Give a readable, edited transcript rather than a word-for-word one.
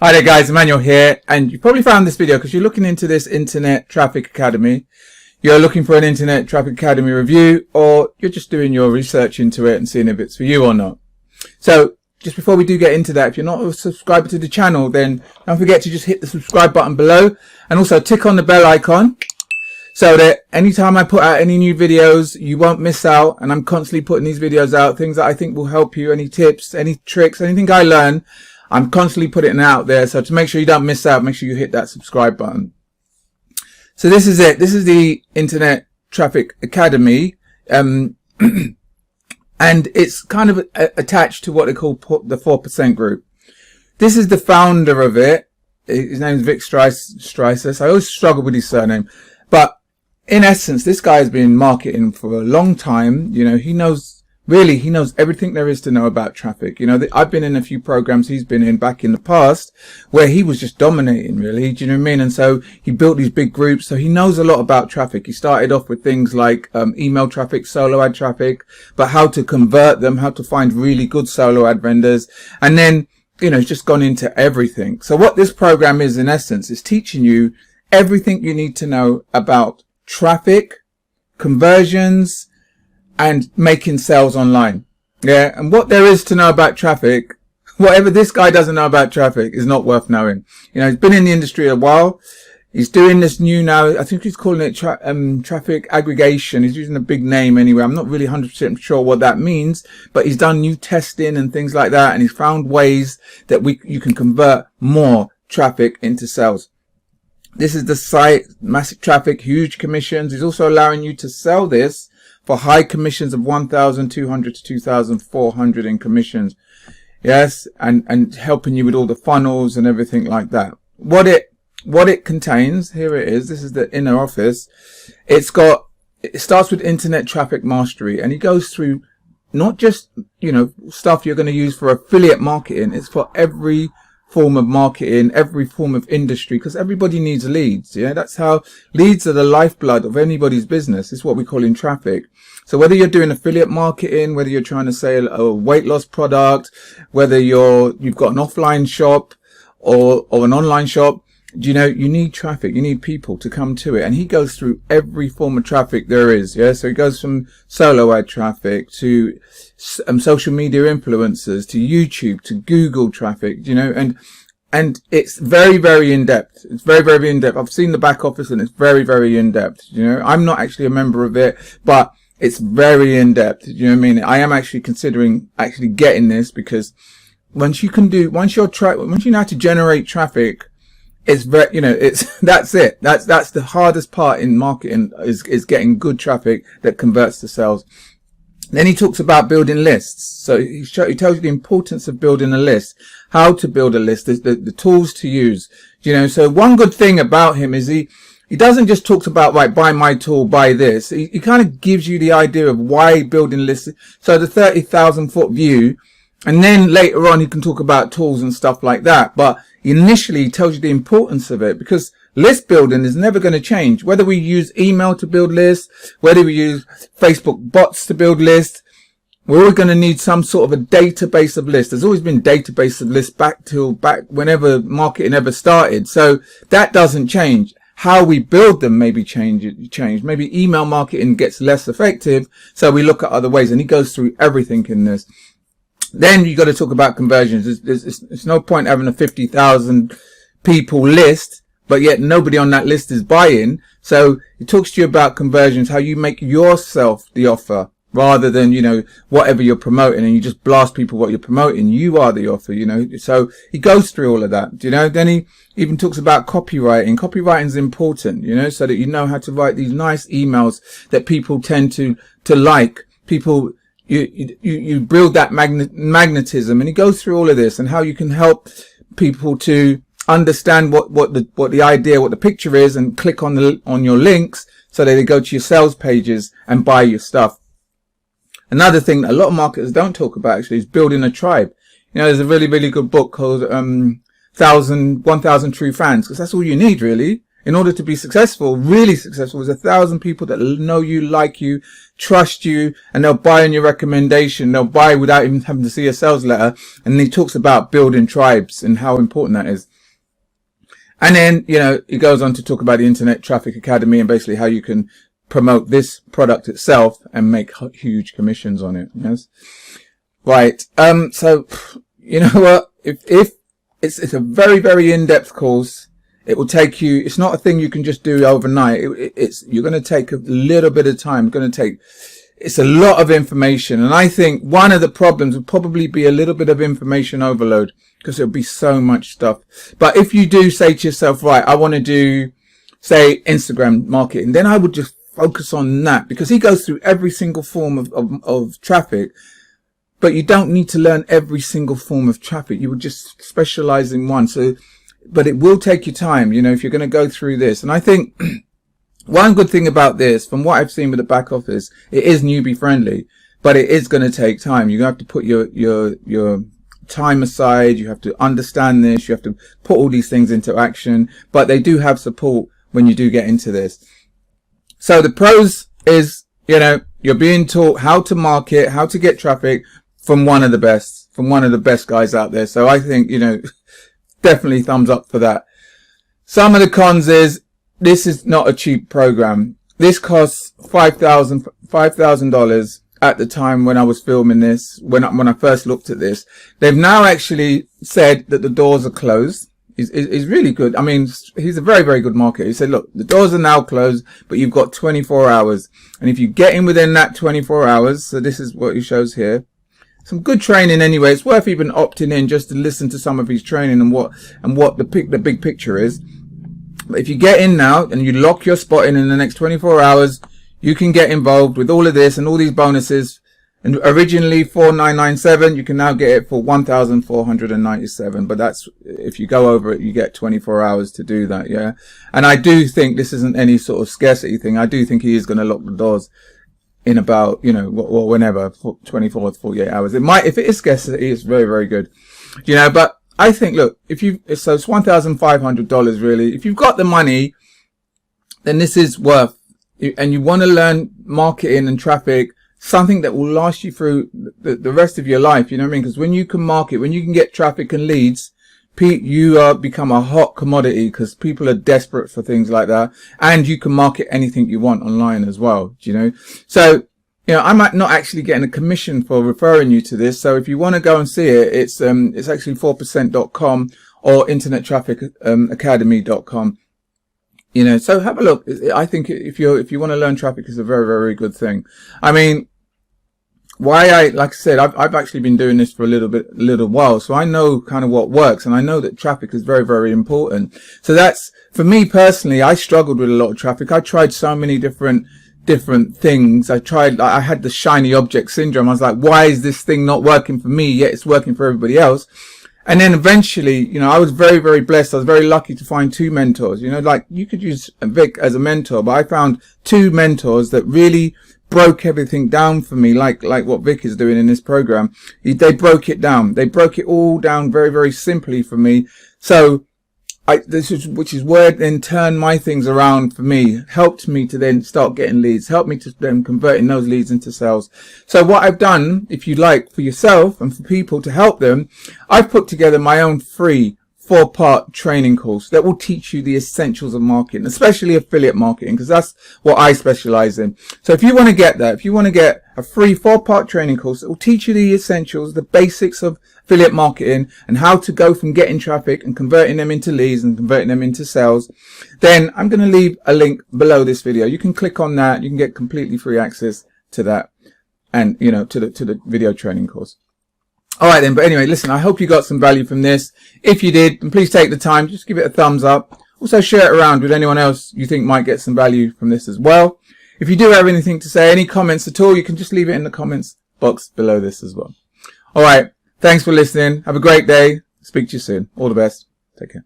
Hi there guys, Emmanuel here, and you probably found this video because you're looking into this Internet Traffic Academy. You're looking for an Internet Traffic Academy review, or you're just doing your research into it and seeing if it's for you or not. So just before we do get into that, if you're not a subscriber to the channel, then don't forget to just hit the subscribe button below and also tick on the bell icon so that anytime I put out any new videos, you won't miss out. And I'm constantly putting these videos out, things that I think will help you, any tips, any tricks, anything I learn. I'm constantly putting it out there. So to make sure you don't miss out, make sure you hit that subscribe button. So this is it. This is the Internet Traffic Academy. And it's kind of attached to what they call the 4% group. This is the founder of it. His name is Vick Strizheus. I always struggle with his surname. But in essence, this guy has been marketing for a long time. You know, he knows everything there is to know about traffic. You know, I've been in a few programs he's been in back in the past where he was just dominating, really. Do you know what I mean? And so he built these big groups. So he knows a lot about traffic. He started off with things like email traffic, solo ad traffic, but how to convert them, how to find really good solo ad vendors. And then, you know, he's just gone into everything. So what this program is, in essence, is teaching you everything you need to know about traffic, conversions, and making sales online. Yeah. And what there is to know about traffic, whatever this guy doesn't know about traffic, is not worth knowing. You know, he's been in the industry a while. He's doing this new now. I think he's calling it traffic aggregation. He's using a big name anyway. I'm not really 100% sure what that means, but he's done new testing and things like that. And he's found ways that you can convert more traffic into sales. This is the site, massive traffic, huge commissions. He's also allowing you to sell this for high commissions of 1,200 to 2,400 in commissions. Yes. And helping you with all the funnels and everything like that. What it contains, here it is. This is the inner office. It starts with internet traffic mastery, and he goes through not just, you know, stuff you're going to use for affiliate marketing. It's for every form of marketing, every form of industry, because everybody needs leads. Yeah, that's how leads are the lifeblood of anybody's business. It's what we call in traffic. So whether you're doing affiliate marketing, whether you're trying to sell a weight loss product, whether you've got an offline shop or an online shop, you know, you need traffic, you need people to come to it. And he goes through every form of traffic there is. Yeah. So he goes from solo ad traffic to social media influencers, to YouTube, to Google traffic, you know, and it's very, very in depth. It's very, very in depth. I've seen the back office and it's very, very in depth. You know, I'm not actually a member of it, but it's very in depth. You know what I mean? I am actually considering actually getting this, because once you know how to generate traffic, it's very, you know, that's it. That's the hardest part in marketing is getting good traffic that converts to sales. Then he talks about building lists. So he tells you the importance of building a list, how to build a list, the tools to use. You know, so one good thing about him is he doesn't just talk about, right, buy my tool, buy this. He kind of gives you the idea of why building lists. So the 30,000 foot view, and then later on he can talk about tools and stuff like that. But initially he tells you the importance of it, because list building is never going to change. Whether we use email to build lists, whether we use Facebook bots to build lists, we're always going to need some sort of a database of lists. There's always been database of lists back whenever marketing ever started. So that doesn't change. How we build them maybe change. Maybe email marketing gets less effective, so we look at other ways. And he goes through everything in this. Then you got to talk about conversions. It's no point having a 50,000 people list, but yet nobody on that list is buying. So it talks to you about conversions, how you make yourself the offer rather than, you know, whatever you're promoting, and you just blast people what you're promoting. You are the offer, you know. So he goes through all of that, you know. Then he even talks about copywriting. Copywriting is important, you know, so that you know how to write these nice emails that people tend to like. People, you build that magnetism, and he goes through all of this and how you can help people to understand what the idea, what the picture is, and click on your links so that they go to your sales pages and buy your stuff. Another thing that a lot of marketers don't talk about actually is building a tribe. You know, there's a really, really good book called 1,000 True Fans, because that's all you need, really. In order to be successful, really successful, there's 1,000 people that know you, like you, trust you, and they'll buy on your recommendation. They'll buy without even having to see a sales letter. And he talks about building tribes and how important that is. And then, you know, he goes on to talk about the Internet Traffic Academy and basically how you can promote this product itself and make huge commissions on it. Yes. Right. So, you know what? If it's a very, very in-depth course. It will take you, it's not a thing you can just do overnight. You're going to take a little bit of time. It's a lot of information. And I think one of the problems would probably be a little bit of information overload, because there'll be so much stuff. But if you do say to yourself, right, I want to do, say, Instagram marketing, then I would just focus on that, because he goes through every single form of traffic. But you don't need to learn every single form of traffic. You would just specialize in one. But it will take you time, you know, if you're going to go through this. And I think one good thing about this, from what I've seen with the back office, it is newbie friendly, but it is going to take time. You have to put your time aside. You have to understand this. You have to put all these things into action, but they do have support when you do get into this. So the pros is, you know, you're being taught how to market, how to get traffic from one of the best guys out there. So I think, you know, definitely thumbs up for that. Some of the cons is this is not a cheap program. This costs $5,000 at the time when I was filming this, when I first looked at this. They've now actually said that the doors are closed. He's really good. I mean, he's a very, very good marketer. He said, look, the doors are now closed, but you've got 24 hours. And if you get in within that 24 hours, so this is what he shows here. Some good training anyway. It's worth even opting in just to listen to some of his training and what the big picture is. But if you get in now and you lock your spot in the next 24 hours, you can get involved with all of this and all these bonuses. And originally $4,997, you can now get it for $1,497. But that's, if you go over it, you get 24 hours to do that. Yeah. And I do think this isn't any sort of scarcity thing. I do think he is going to lock the doors in about, you know, or whenever, 24 to 48 hours. It might, if it is scarcity, it's very, very good. You know, but I think, look, so it's $1,500 really. If you've got the money, then this is worth, and you want to learn marketing and traffic, something that will last you through the rest of your life. You know what I mean? Because when you can market, when you can get traffic and leads, you become a hot commodity, because people are desperate for things like that. And you can market anything you want online as well, you know. So, you know, I might not actually getting a commission for referring you to this. So if you want to go and see it, it's actually 4%.com or internettrafficacademy.com. You know, so have a look. I think if you want to learn traffic, it's a very, very good thing. I mean, like I said, I've actually been doing this for a little while, so I know kind of what works, and I know that traffic is very, very important. So that's, for me personally, I struggled with a lot of traffic. I tried so many different things. I had the shiny object syndrome. I was like, why is this thing not working for me, yet it's working for everybody else? And then eventually, you know, I was very, very blessed. I was very lucky to find 2 mentors. You know, like you could use Vick as a mentor, but I found 2 mentors that really broke everything down for me, like what Vick is doing in this program. They broke it down. They broke it all down very, very simply for me. So which is where it then turned my things around for me, helped me to then start getting leads, helped me to then converting those leads into sales. So what I've done, if you like, for yourself and for people to help them, I've put together my own free 4-part training course that will teach you the essentials of marketing, especially affiliate marketing, because that's what I specialize in. So if you want to get that, if you want to get a free 4-part training course that will teach you the essentials, the basics of affiliate marketing and how to go from getting traffic and converting them into leads and converting them into sales, then I'm going to leave a link below this video. You can click on that. You can get completely free access to that and, you know, to the video training course. All right then, but anyway, listen, I hope you got some value from this. If you did, then please take the time, just give it a thumbs up. Also share it around with anyone else you think might get some value from this as well. If you do have anything to say, any comments at all, you can just leave it in the comments box below this as well. All right. Thanks for listening. Have a great day. Speak to you soon. All the best. Take care.